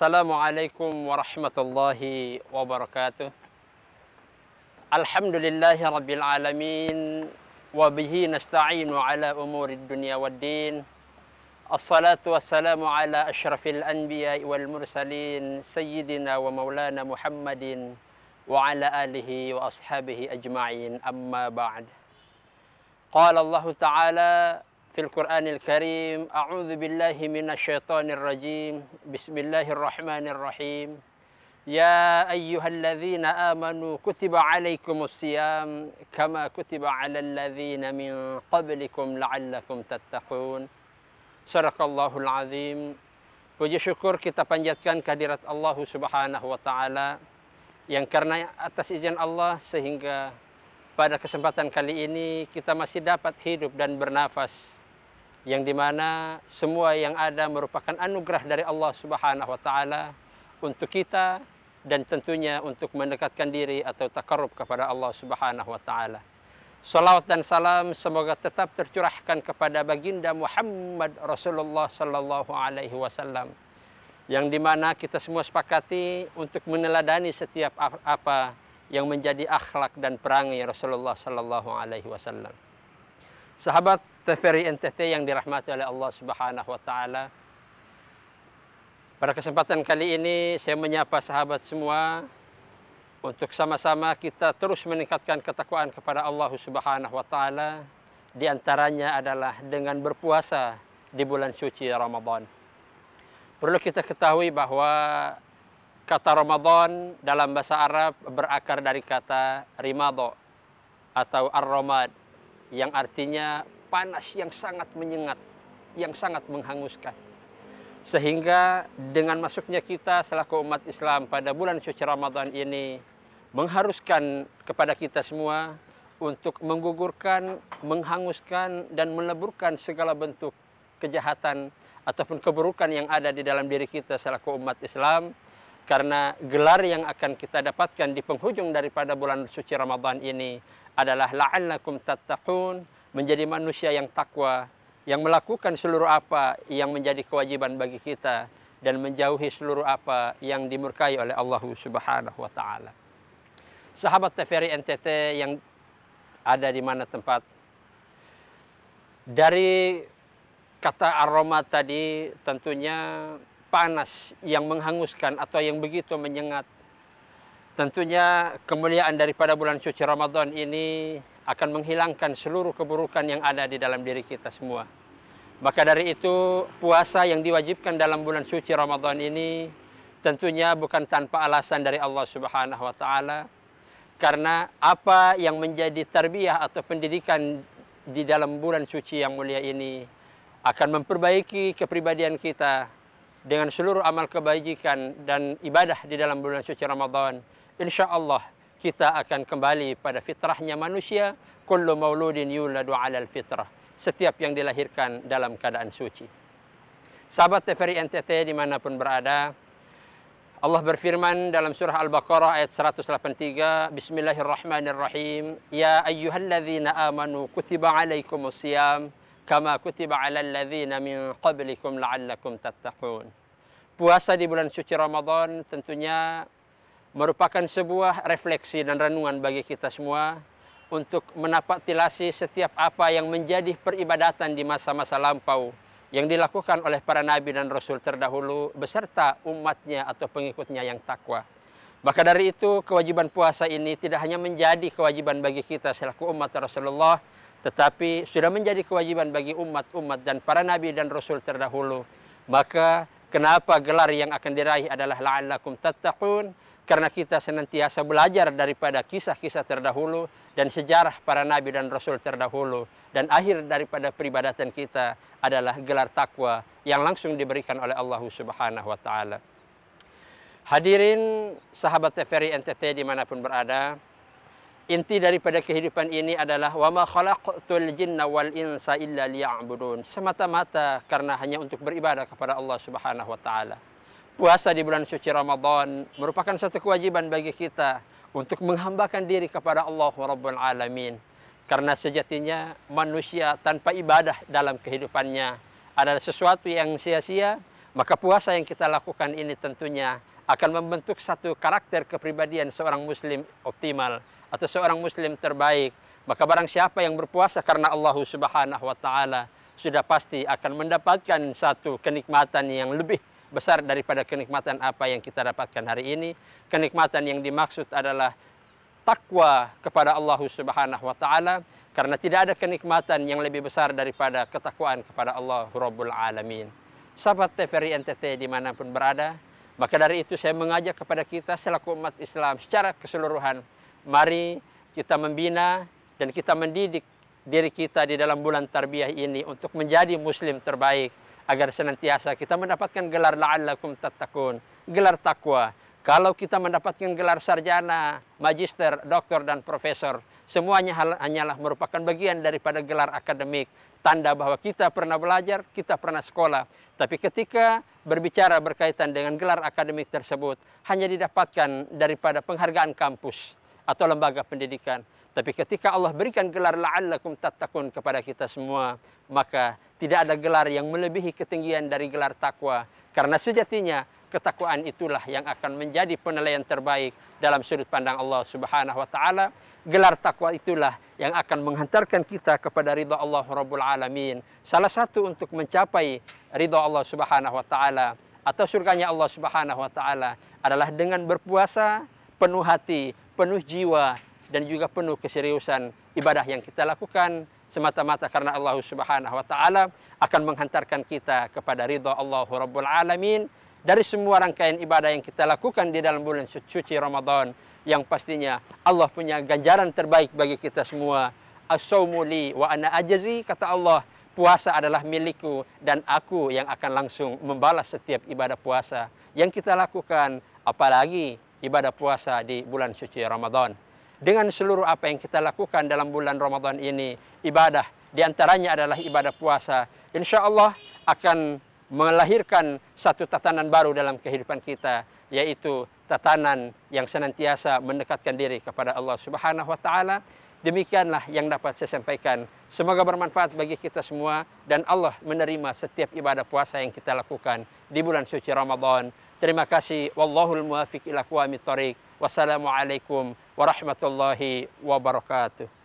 Assalamualaikum warahmatullahi wabarakatuh. Alhamdulillahi rabbil alamin. Wabihi nasta'inu ala umurid dunya waddin. Assalatu wassalamu ala ashrafil anbiya wal mursalin. Sayyidina wa maulana Muhammadin. Wa ala alihi wa ashabihi ajma'in. Amma ba'd. Qala Allah Ta'ala في القرآن الكريم أعوذ بالله من الشيطان الرجيم بسم الله الرحمن الرحيم يا أيها الذين آمنوا كتب عليكم الصيام كما كتب على الذين من قبلكم لعلكم تتقون صدق الله العظيم. Puji syukur kita panjatkan kehadirat Allah Subhanahu wa Ta'ala yang karena atas izin Allah sehingga pada kesempatan kali ini kita masih dapat hidup dan bernafas, yang dimana semua yang ada merupakan anugerah dari Allah Subhanahu wa Ta'ala untuk kita dan tentunya untuk mendekatkan diri atau takarrub kepada Allah Subhanahu wa Ta'ala. Salawat dan salam semoga tetap tercurahkan kepada baginda Muhammad Rasulullah sallallahu alaihi wasallam, yang dimana kita semua sepakati untuk meneladani setiap apa yang menjadi akhlak dan perangai Rasulullah sallallahu alaihi wasallam. Sahabat TVRI NTT yang dirahmati oleh Allah Subhanahu wa Ta'ala, pada kesempatan kali ini saya menyapa sahabat semua untuk sama-sama kita terus meningkatkan ketakwaan kepada Allah Subhanahu wa Ta'ala. Di antaranya adalah dengan berpuasa di bulan suci Ramadan. Perlu kita ketahui bahwa kata Ramadan dalam bahasa Arab berakar dari kata rimado atau ar-ramad, yang artinya panas yang sangat menyengat, yang sangat menghanguskan. Sehingga dengan masuknya kita selaku umat Islam pada bulan suci Ramadan ini mengharuskan kepada kita semua untuk menggugurkan, menghanguskan, dan meleburkan segala bentuk kejahatan ataupun keburukan yang ada di dalam diri kita selaku umat Islam. Karena gelar yang akan kita dapatkan di penghujung daripada bulan suci Ramadan ini adalah la'allakum tattaqun, menjadi manusia yang takwa, yang melakukan seluruh apa yang menjadi kewajiban bagi kita dan menjauhi seluruh apa yang dimurkai oleh Allah Subhanahu wa Ta'ala. Sahabat TVRI NTT yang ada di mana tempat, dari kata aroma tadi tentunya panas yang menghanguskan atau yang begitu menyengat. Tentunya kemuliaan daripada bulan suci Ramadan ini akan menghilangkan seluruh keburukan yang ada di dalam diri kita semua. Maka dari itu, puasa yang diwajibkan dalam bulan suci Ramadan ini tentunya bukan tanpa alasan dari Allah Subhanahu wa Ta'ala. Karena apa yang menjadi tarbiyah atau pendidikan di dalam bulan suci yang mulia ini akan memperbaiki kepribadian kita dengan seluruh amal kebajikan dan ibadah di dalam bulan suci Ramadan. Insya Allah kita akan kembali pada fitrahnya manusia. Kullu mauludin yuladu alal fitrah. Setiap yang dilahirkan dalam keadaan suci. Sahabat TVRI NTT dimanapun berada, Allah berfirman dalam surah Al-Baqarah ayat 183, Bismillahirrahmanirrahim, Ya ayyuhalladzina amanu kutiba alaikumusiyam kama kutiba alal ladzina min qablikum la'allakum tattaqun. Puasa di bulan suci Ramadan tentunya merupakan sebuah refleksi dan renungan bagi kita semua untuk menapaktilasi setiap apa yang menjadi peribadatan di masa-masa lampau yang dilakukan oleh para nabi dan rasul terdahulu beserta umatnya atau pengikutnya yang takwa. Maka dari itu, kewajiban puasa ini tidak hanya menjadi kewajiban bagi kita selaku umat Rasulullah, tetapi sudah menjadi kewajiban bagi umat-umat dan para nabi dan rasul terdahulu. Maka kenapa gelar yang akan diraih adalah la'allakum tattaqun? Karena kita senantiasa belajar daripada kisah-kisah terdahulu dan sejarah para nabi dan rasul terdahulu. Dan akhir daripada peribadatan kita adalah gelar takwa yang langsung diberikan oleh Allah Subhanahu wa Ta'ala. Hadirin sahabat TVRI NTT dimanapun berada, inti daripada kehidupan ini adalah wa ma khalaqtul jinna wal insa illa liya'budun. Semata-mata karena hanya untuk beribadah kepada Allah Subhanahu wa Ta'ala. Puasa di bulan suci Ramadan merupakan satu kewajiban bagi kita untuk menghambakan diri kepada Allah Rabbul Alamin. Karena sejatinya manusia tanpa ibadah dalam kehidupannya adalah sesuatu yang sia-sia, Maka puasa yang kita lakukan ini tentunya akan membentuk satu karakter kepribadian seorang muslim optimal atau seorang muslim terbaik. Maka barang siapa yang berpuasa karena Allah Subhanahu wa taala sudah pasti akan mendapatkan satu kenikmatan yang lebih besar daripada kenikmatan apa yang kita dapatkan hari ini. Kenikmatan yang dimaksud adalah takwa kepada Allah Subhanahu wa taala, karena tidak ada kenikmatan yang lebih besar daripada ketakwaan kepada Allah Rabbul Alamin. Sahabat TVRI NTT dimanapun berada, maka dari itu saya mengajak kepada kita selaku umat Islam secara keseluruhan, mari kita membina dan kita mendidik diri kita di dalam bulan tarbiyah ini untuk menjadi muslim terbaik, agar senantiasa kita mendapatkan gelar la'allakum tattaqun, gelar takwa. Kalau kita mendapatkan gelar sarjana, magister, doktor, dan profesor, semuanya hanyalah merupakan bagian daripada gelar akademik, tanda bahwa kita pernah belajar, kita pernah sekolah. Tapi ketika berbicara berkaitan dengan gelar akademik tersebut, hanya didapatkan daripada penghargaan kampus atau lembaga pendidikan. Tapi ketika Allah berikan gelar la'allakum tattaqun kepada kita semua, maka tidak ada gelar yang melebihi ketinggian dari gelar takwa. Karena sejatinya ketakwaan itulah yang akan menjadi penilaian terbaik dalam sudut pandang Allah Subhanahu wa taala. Gelar takwa itulah yang akan menghantarkan kita kepada ridha Allah Rabbul Alamin. Salah satu untuk mencapai ridha Allah Subhanahu wa taala atau surganya Allah Subhanahu wa taala adalah dengan berpuasa penuh hati, penuh jiwa, dan juga penuh keseriusan. Ibadah yang kita lakukan semata-mata karena Allah Subhanahu wa taala akan menghantarkan kita kepada ridha Allah Rabbul Alamin. Dari semua rangkaian ibadah yang kita lakukan di dalam bulan suci Ramadan, yang pastinya Allah punya ganjaran terbaik bagi kita semua. As-saumu li wa ana ajzi, kata Allah, puasa adalah milikku dan aku yang akan langsung membalas setiap ibadah puasa yang kita lakukan, apalagi ibadah puasa di bulan suci Ramadan. Dengan seluruh apa yang kita lakukan dalam bulan Ramadan ini, ibadah diantaranya adalah ibadah puasa, insya Allah akan melahirkan satu tatanan baru dalam kehidupan kita, yaitu tatanan yang senantiasa mendekatkan diri kepada Allah Subhanahu wa taala. Demikianlah yang dapat saya sampaikan. Semoga bermanfaat bagi kita semua dan Allah menerima setiap ibadah puasa yang kita lakukan di bulan suci Ramadan. Terima kasih. Wallahul muwaffiq ila aqwamit thoriq. Wassalamualaikum warahmatullahi wabarakatuh.